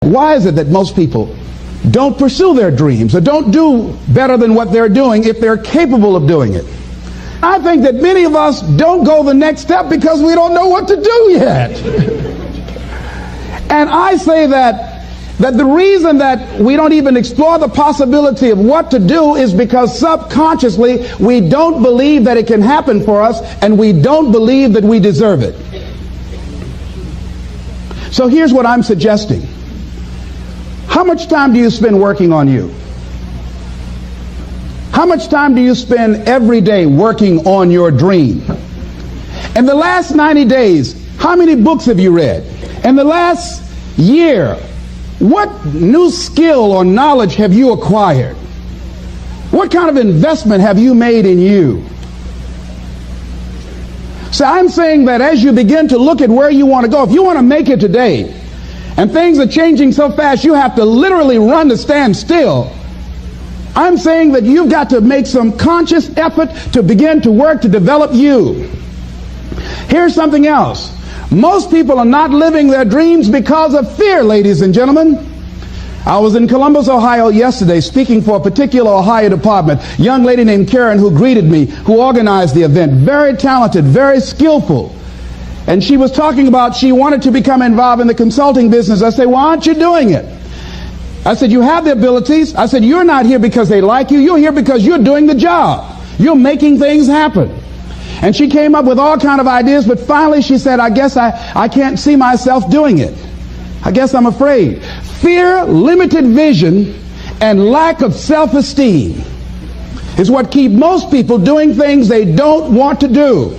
Why is it that most people don't pursue their dreams or don't do better than what they're doing if they're capable of doing it? I think that many of us don't go the next step because we don't know what to do yet. And I say that the reason that we don't even explore the possibility of what to do is because subconsciously we don't believe that it can happen for us, and we don't believe that we deserve it. So here's what I'm suggesting. How much time do you spend working on you? How much time do you spend every day working on your dream? In the last 90 days, how many books have you read? In the last year, what new skill or knowledge have you acquired? What kind of investment have you made in you? So I'm saying that as you begin to look at where you want to go, if you want to make it today, and things are changing so fast you have to literally run to stand still, I'm saying that you've got to make some conscious effort to begin to work to develop you. Here's something else. Most people are not living their dreams because of fear, ladies and gentlemen. I was in Columbus, Ohio yesterday speaking for a particular Ohio department. A young lady named Karen who greeted me, who organized the event. Very talented, very skillful. And she was talking about she wanted to become involved in the consulting business. I said, why aren't you doing it? I said, you have the abilities. I said, you're not here because they like you. You're here because you're doing the job. You're making things happen. And she came up with all kind of ideas, but finally she said, I guess I can't see myself doing it. I guess I'm afraid. Fear, limited vision, and lack of self-esteem is what keep most people doing things they don't want to do.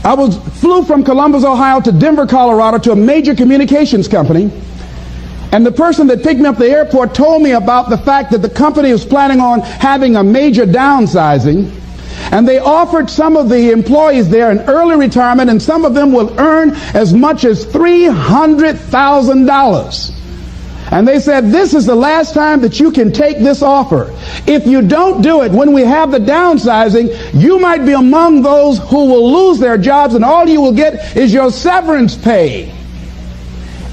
I flew from Columbus, Ohio to Denver, Colorado to a major communications company. And the person that picked me up at the airport told me about the fact that the company was planning on having a major downsizing. And they offered some of the employees there an early retirement, and some of them will earn as much as $300,000. And they said, this is the last time that you can take this offer. If you don't do it when we have the downsizing, you might be among those who will lose their jobs, and all you will get is your severance pay.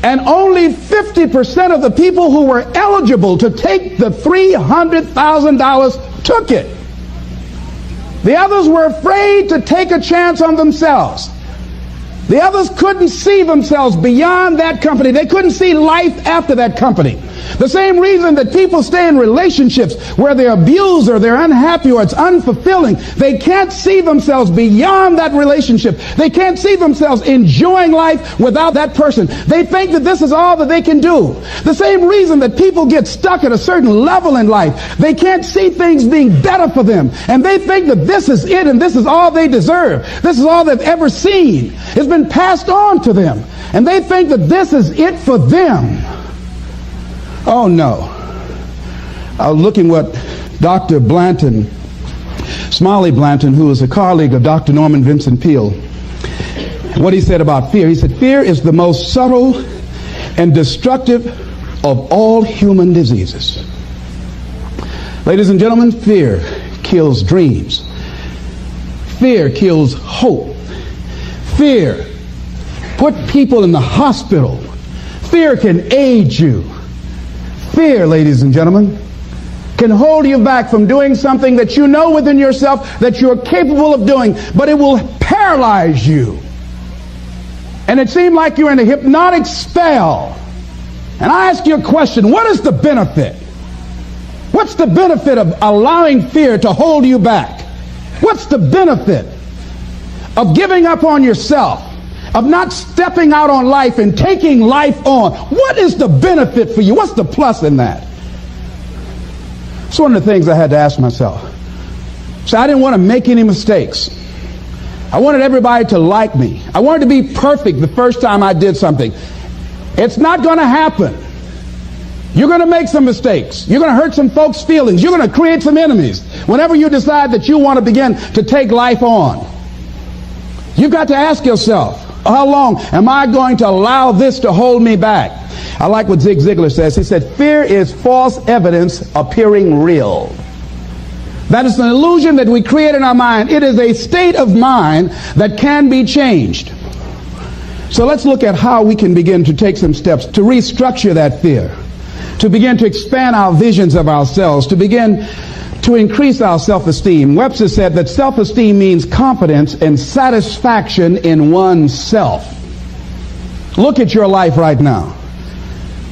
And only 50% of the people who were eligible to take the $300,000 took it. The others were afraid to take a chance on themselves. The others couldn't see themselves beyond that company. They couldn't see life after that company. The same reason that people stay in relationships where they're abused or they're unhappy or it's unfulfilling. They can't see themselves beyond that relationship. They can't see themselves enjoying life without that person. They think that this is all that they can do. The same reason that people get stuck at a certain level in life. They can't see things being better for them. And they think that this is it and this is all they deserve. This is all they've ever seen. It's been passed on to them. And they think that this is it for them. Oh no. I was looking what Dr. Blanton, Smiley Blanton, who is a colleague of Dr. Norman Vincent Peale, what he said about fear. He said, fear is the most subtle and destructive of all human diseases. Ladies and gentlemen, fear kills dreams. Fear kills hope. Fear put people in the hospital. Fear can age you. Fear, ladies and gentlemen, can hold you back from doing something that you know within yourself that you're capable of doing, but it will paralyze you. And it seemed like you're in a hypnotic spell. And I ask you a question, what is the benefit? What's the benefit of allowing fear to hold you back? What's the benefit of giving up on yourself? Of not stepping out on life and taking life on? What is the benefit for you? What's the plus in that? It's one of the things I had to ask myself. So I didn't want to make any mistakes. I wanted everybody to like me. I wanted to be perfect the first time I did something. It's not going to happen. You're going to make some mistakes. You're going to hurt some folks' feelings. You're going to create some enemies whenever you decide that you want to begin to take life on. You've got to ask yourself, how long am I going to allow this to hold me back? I like what Zig Ziglar says. He said, fear is false evidence appearing real. That is an illusion that we create in our mind. It is a state of mind that can be changed. So let's look at how we can begin to take some steps to restructure that fear, to begin to expand our visions of ourselves, to begin to increase our self-esteem. Webster said that self-esteem means confidence and satisfaction in oneself. Look at your life right now.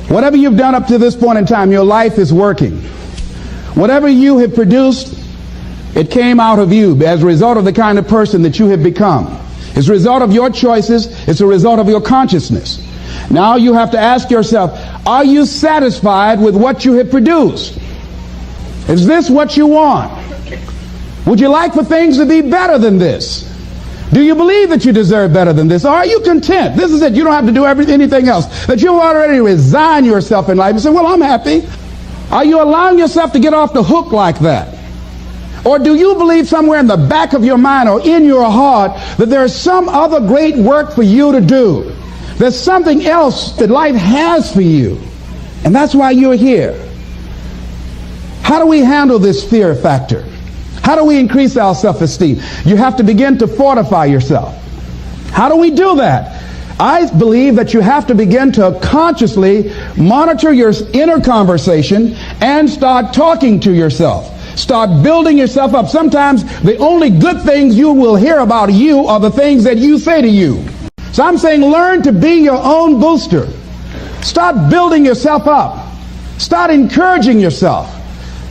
Whatever you've done up to this point in time, your life is working. Whatever you have produced, it came out of you as a result of the kind of person that you have become. It's a result of your choices. It's a result of your consciousness. Now you have to ask yourself, are you satisfied with what you have produced? Is this what you want? Would you like for things to be better than this? Do you believe that you deserve better than this? Or are you content? This is it. You don't have to do anything else. That you've already resigned yourself in life and say, well, I'm happy. Are you allowing yourself to get off the hook like that? Or do you believe somewhere in the back of your mind or in your heart that there's some other great work for you to do? There's something else that life has for you. And that's why you're here. How do we handle this fear factor? How do we increase our self-esteem? You have to begin to fortify yourself. How do we do that? I believe that you have to begin to consciously monitor your inner conversation and start talking to yourself. Start building yourself up. Sometimes the only good things you will hear about you are the things that you say to you. So I'm saying learn to be your own booster. Start building yourself up. Start encouraging yourself.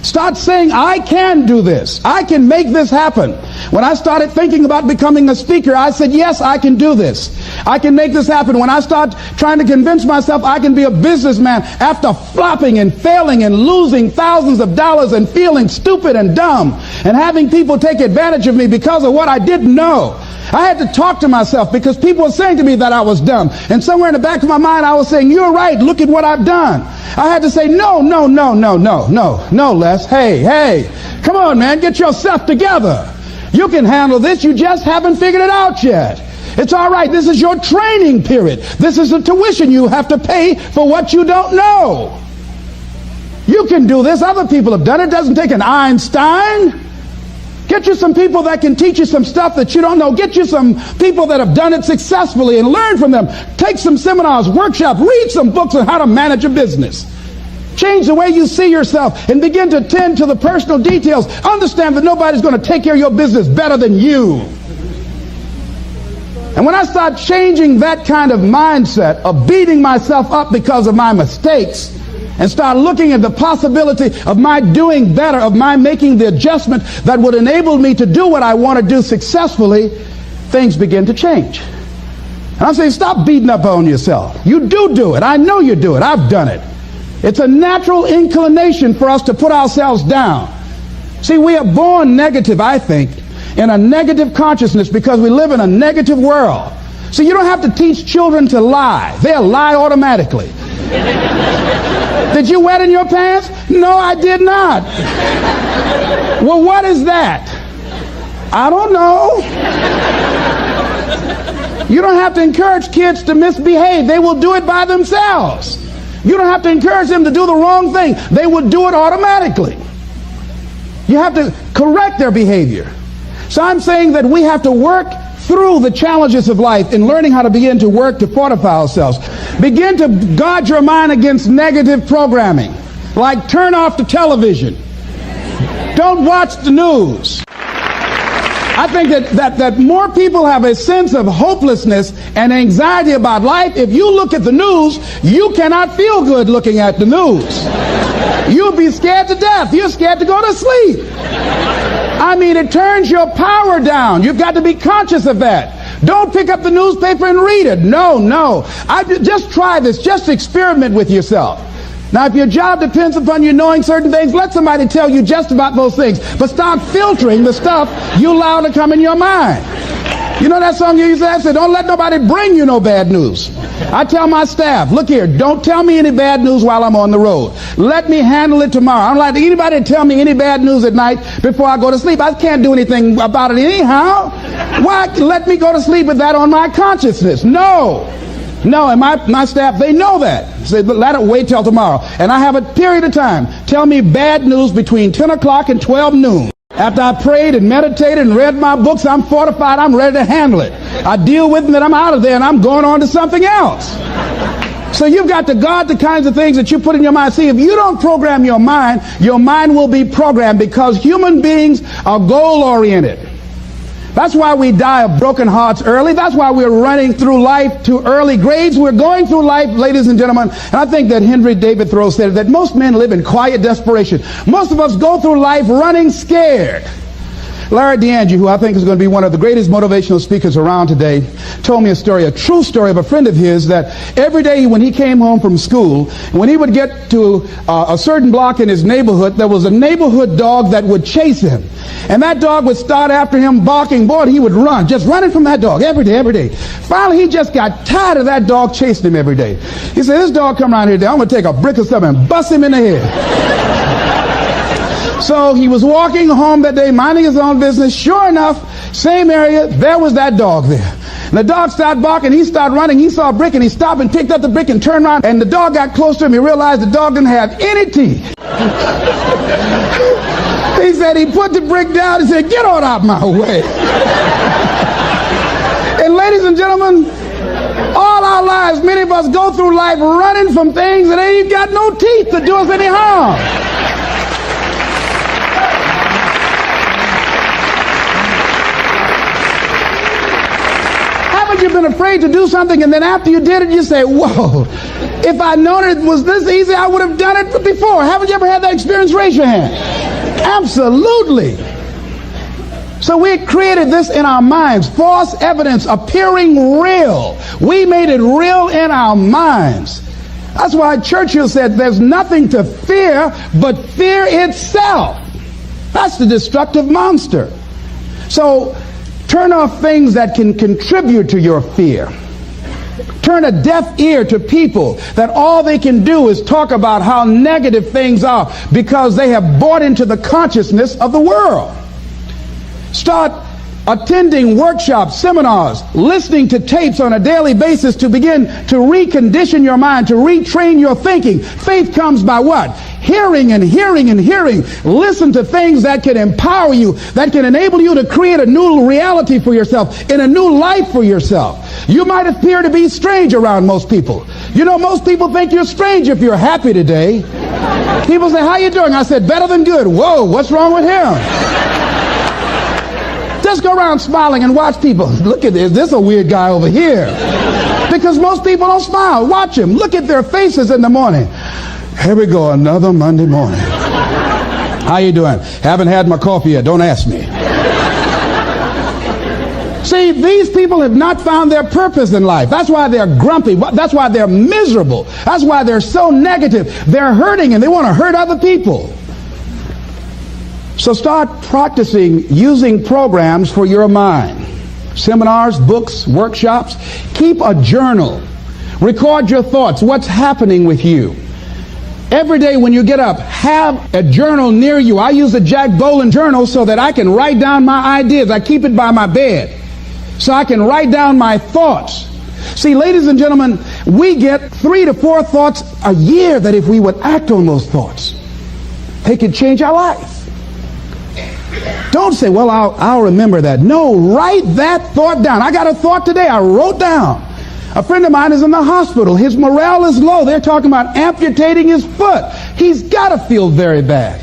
Start saying, I can do this. I can make this happen. When I started thinking about becoming a speaker, I said, yes, I can do this. I can make this happen. When I start trying to convince myself I can be a businessman after flopping and failing and losing thousands of dollars and feeling stupid and dumb and having people take advantage of me because of what I didn't know. I had to talk to myself because people were saying to me that I was dumb. And somewhere in the back of my mind, I was saying, you're right. Look at what I've done. I had to say, no, Les. Hey, come on, man. Get yourself together. You can handle this. You just haven't figured it out yet. It's all right. This is your training period. This is the tuition you have to pay for what you don't know. You can do this. Other people have done it. It doesn't take an Einstein. Get you some people that can teach you some stuff that you don't know. Get you some people that have done it successfully and learn from them. Take some seminars, workshops, read some books on how to manage a business. Change the way you see yourself and begin to tend to the personal details. Understand that nobody's going to take care of your business better than you. And when I start changing that kind of mindset of beating myself up because of my mistakes, and start looking at the possibility of my doing better, of my making the adjustment that would enable me to do what I want to do successfully, things begin to change. And I'm saying, stop beating up on yourself. You do it. I know you do it. I've done it. It's a natural inclination for us to put ourselves down. See, we are born negative, I think, in a negative consciousness because we live in a negative world. See, you don't have to teach children to lie. They'll lie automatically. Did you wet in your pants? No, I did not. Well, what is that? I don't know. You don't have to encourage kids to misbehave. They will do it by themselves. You don't have to encourage them to do the wrong thing. They will do it automatically. You have to correct their behavior. So I'm saying that we have to work through the challenges of life in learning how to begin to work to fortify ourselves. Begin to guard your mind against negative programming. Like turn off the television. Don't watch the news. I think that more people have a sense of hopelessness and anxiety about life. If you look at the news, you cannot feel good looking at the news. You'll be scared to death. You're scared to go to sleep. I mean, it turns your power down. You've got to be conscious of that. Don't pick up the newspaper and read it. No. Just try this. Just experiment with yourself. Now, if your job depends upon you knowing certain things, let somebody tell you just about those things. But start filtering the stuff you allow to come in your mind. You know that song you used to have? Say, don't let nobody bring you no bad news. I tell my staff, look here, don't tell me any bad news while I'm on the road. Let me handle it tomorrow. I don't like anybody to tell me any bad news at night before I go to sleep. I can't do anything about it anyhow. Why let me go to sleep with that on my consciousness? No, and my staff, they know that. Say, let it wait till tomorrow. And I have a period of time. Tell me bad news between 10 o'clock and 12 noon. After I prayed and meditated and read my books, I'm fortified, I'm ready to handle it. I deal with it, and I'm out of there, and I'm going on to something else. So you've got to guard the kinds of things that you put in your mind. See, if you don't program your mind will be programmed, because human beings are goal-oriented. That's why we die of broken hearts early. That's why we're running through life to early grades. We're going through life, ladies and gentlemen, and I think that Henry David Thoreau said that most men live in quiet desperation. Most of us go through life running scared. Larry DeAngie, who I think is going to be one of the greatest motivational speakers around today, told me a story, a true story of a friend of his, that every day when he came home from school, when he would get to a certain block in his neighborhood, there was a neighborhood dog that would chase him. And that dog would start after him barking. Boy, he would run, just running from that dog every day. Finally, he just got tired of that dog chasing him every day. He said, this dog come around here today, I'm going to take a brick or something and bust him in the head. So he was walking home that day, minding his own business. Sure enough, same area, there was that dog there. And the dog started barking, he started running, he saw a brick, and he stopped and picked up the brick and turned around, and the dog got close to him. He realized the dog didn't have any teeth. He said he put the brick down and said, get on out my way. And ladies and gentlemen, all our lives, many of us go through life running from things that ain't got no teeth to do us any harm. You've been afraid to do something, and then after you did it, you say, whoa, if I'd known it was this easy, I would have done it before. Haven't you ever had that experience? Raise your hand. Absolutely. So we created this in our minds, false evidence appearing real. We made it real in our minds. That's why Churchill said there's nothing to fear but fear itself. That's the destructive monster. So turn off things that can contribute to your fear. Turn a deaf ear to people that all they can do is talk about how negative things are, because they have bought into the consciousness of the world. Start attending workshops, seminars, listening to tapes on a daily basis to begin to recondition your mind, to retrain your thinking. Faith comes by what? Hearing and hearing and hearing. Listen to things that can empower you, that can enable you to create a new reality for yourself and a new life for yourself. You might appear to be strange around most people. You know, most people think you're strange if you're happy today. People say, how you doing? I said, better than good. Whoa, what's wrong with him? Just go around smiling and watch people. Look at this. This is a weird guy over here. Because most people don't smile. Watch them. Look at their faces in the morning. Here we go, another Monday morning. How you doing? Haven't had my coffee yet. Don't ask me. See, these people have not found their purpose in life. That's why they're grumpy. That's why they're miserable. That's why they're so negative. They're hurting and they want to hurt other people. So start practicing using programs for your mind. Seminars, books, workshops. Keep a journal. Record your thoughts. What's happening with you? Every day when you get up, have a journal near you. I use a Jack Boland journal so that I can write down my ideas. I keep it by my bed so I can write down my thoughts. See, ladies and gentlemen, we get 3 to 4 thoughts a year that if we would act on those thoughts, they could change our life. Don't say, well, I'll remember that. No, write that thought down. I got a thought today I wrote down. A friend of mine is in the hospital. His morale is low. They're talking about amputating his foot. He's got to feel very bad.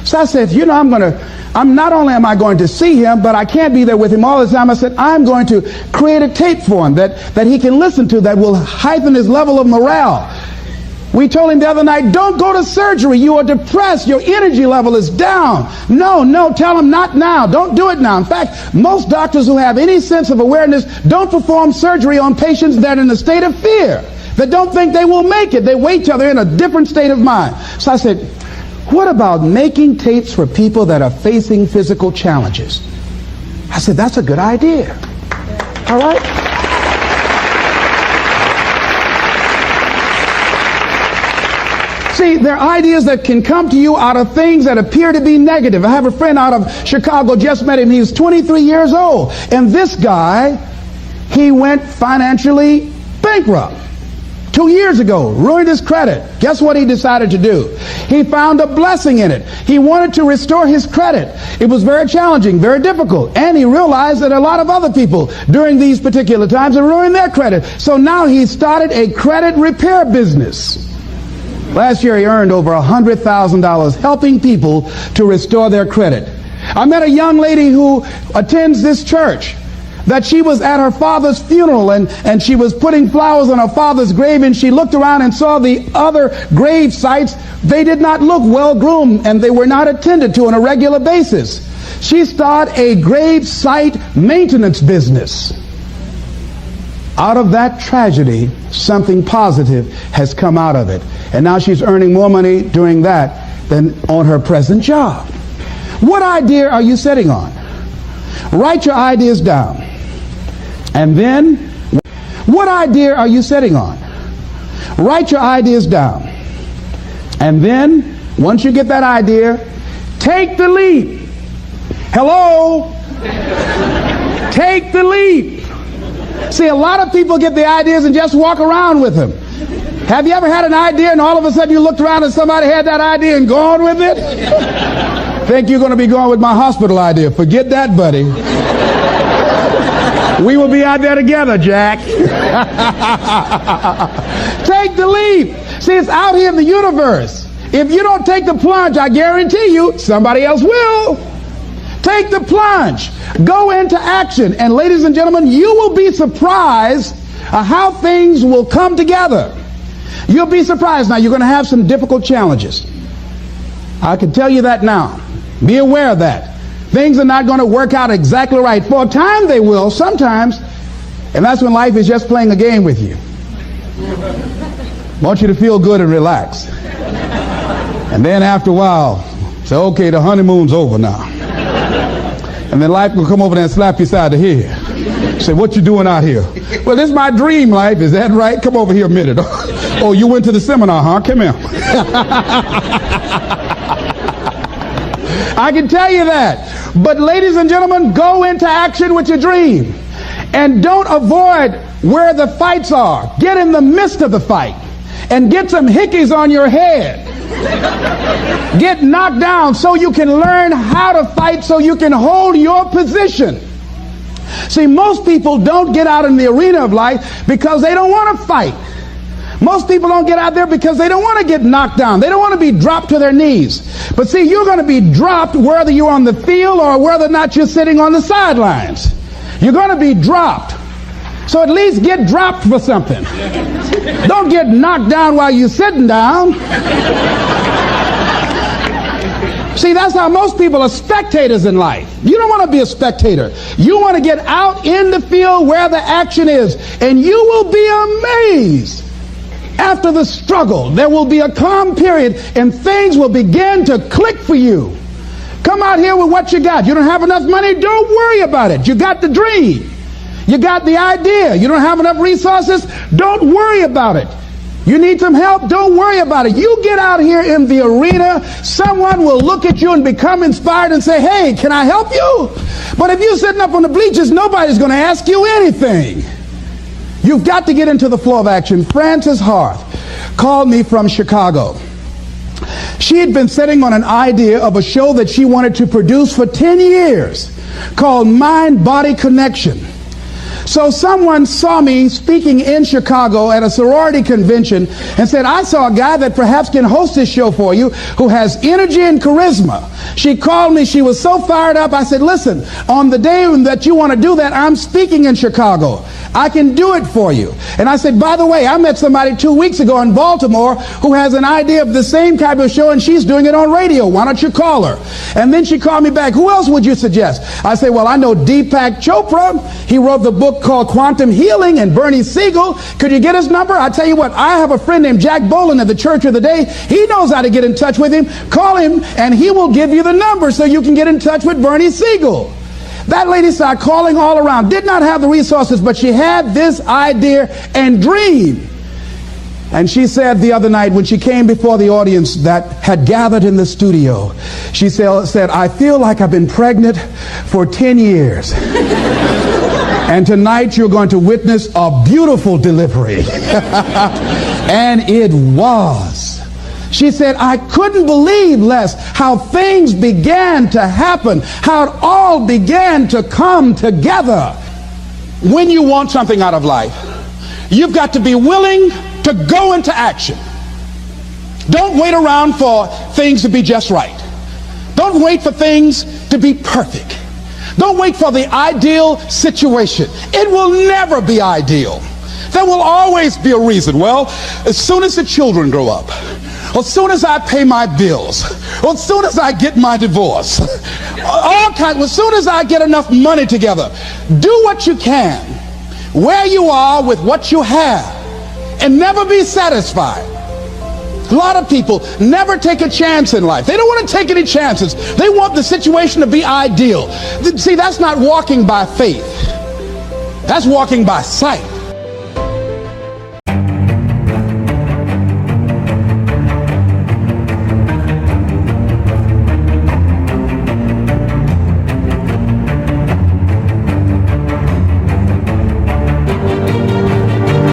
So I said, you know, I'm not only am I going to see him, but I can't be there with him all the time. I said, I'm going to create a tape for him that he can listen to that will heighten his level of morale. We told him the other night, don't go to surgery. You are depressed. Your energy level is down. No, tell him not now. Don't do it now. In fact, most doctors who have any sense of awareness don't perform surgery on patients that are in a state of fear, that don't think they will make it. They wait till they're in a different state of mind. So I said, what about making tapes for people that are facing physical challenges? I said, that's a good idea. All right? See, there are ideas that can come to you out of things that appear to be negative. I have a friend out of Chicago, just met him. He's 23 years old. And this guy, he went financially bankrupt. 2 years ago, ruined his credit. Guess what he decided to do? He found a blessing in it. He wanted to restore his credit. It was very challenging, very difficult. And he realized that a lot of other people during these particular times had ruined their credit. So now he started a credit repair business. Last year he earned over $100,000 helping people to restore their credit. I met a young lady who attends this church, that she was at her father's funeral and she was putting flowers on her father's grave, and she looked around and saw the other grave sites. They did not look well groomed and they were not attended to on a regular basis. She started a grave site maintenance business. Out of that tragedy, something positive has come out of it. And now she's earning more money doing that than on her present job. What idea are you sitting on? Write your ideas down. And then, what idea are you sitting on? Write your ideas down. And then, once you get that idea, take the leap. Hello? Take the leap. See, a lot of people get the ideas and just walk around with them. Have you ever had an idea and all of a sudden you looked around and somebody had that idea and gone with it? Think you're going to be going with my hospital idea. Forget that, buddy. We will be out there together, Jack. Take the leap. See, it's out here in the universe. If you don't take the plunge, I guarantee you, somebody else will. Take the plunge. Go into action. And ladies and gentlemen, you will be surprised how things will come together. You'll be surprised. Now, you're going to have some difficult challenges. I can tell you that now. Be aware of that. Things are not going to work out exactly right. For a time they will, sometimes. And that's when life is just playing a game with you. I want you to feel good and relax. And then after a while, say, okay, the honeymoon's over now. And then life will come over there and slap you side the head. Say, what you doing out here? Well, this is my dream life. Is that right? Come over here a minute. Oh, you went to the seminar, huh? Come here. I can tell you that. But ladies and gentlemen, go into action with your dream. And don't avoid where the fights are. Get in the midst of the fight. And get some hickeys on your head. Get knocked down so you can learn how to fight, so you can hold your position. See, most people don't get out in the arena of life because they don't want to fight. Most people don't get out there because they don't want to get knocked down. They don't want to be dropped to their knees. But see, you're going to be dropped whether you're on the field or whether or not you're sitting on the sidelines. You're going to be dropped. So at least get dropped for something. Don't get knocked down while you're sitting down. See, that's how most people are spectators in life. You don't want to be a spectator. You want to get out in the field where the action is. And you will be amazed. After the struggle, there will be a calm period and things will begin to click for you. Come out here with what you got. You don't have enough money? Don't worry about it. You got the dream. You got the idea. You don't have enough resources? Don't worry about it. You need some help? Don't worry about it. You get out here in the arena, someone will look at you and become inspired and say, hey, can I help you? But if you're sitting up on the bleachers, nobody's going to ask you anything. You've got to get into the flow of action. Frances Harth called me from Chicago. She had been sitting on an idea of a show that she wanted to produce for 10 years called Mind-Body Connection. So someone saw me speaking in Chicago at a sorority convention and said, I saw a guy that perhaps can host this show for you who has energy and charisma. She called me. She was so fired up. I said, listen, on the day that you want to do that, I'm speaking in Chicago. I can do it for you. And I said, by the way, I met somebody 2 weeks ago in Baltimore who has an idea of the same type of show, and she's doing it on radio. Why don't you call her? And then she called me back. Who else would you suggest? I said, well, I know Deepak Chopra. He wrote the book called Quantum Healing, and Bernie Siegel. Could you get his number? I tell you what, I have a friend named Jack Boland at the Church of the Day. He knows how to get in touch with him. Call him, and he will give you the number so you can get in touch with Bernie Siegel. That lady started calling all around, did not have the resources, but she had this idea and dream. And she said the other night when she came before the audience that had gathered in the studio, she said, I feel like I've been pregnant for 10 years. And tonight you're going to witness a beautiful delivery. And it was. She said, I couldn't believe, Les, how things began to happen, how it all began to come together. When you want something out of life, you've got to be willing to go into action. Don't wait around for things to be just right. Don't wait for things to be perfect. Don't wait for the ideal situation. It will never be ideal. There will always be a reason. Well, as soon as the children grow up, or as soon as I pay my bills, or as soon as I get my divorce, as soon as I get enough money together, do what you can, where you are with what you have, and never be satisfied. A lot of people never take a chance in life. They don't want to take any chances. They want the situation to be ideal. See, that's not walking by faith. That's walking by sight.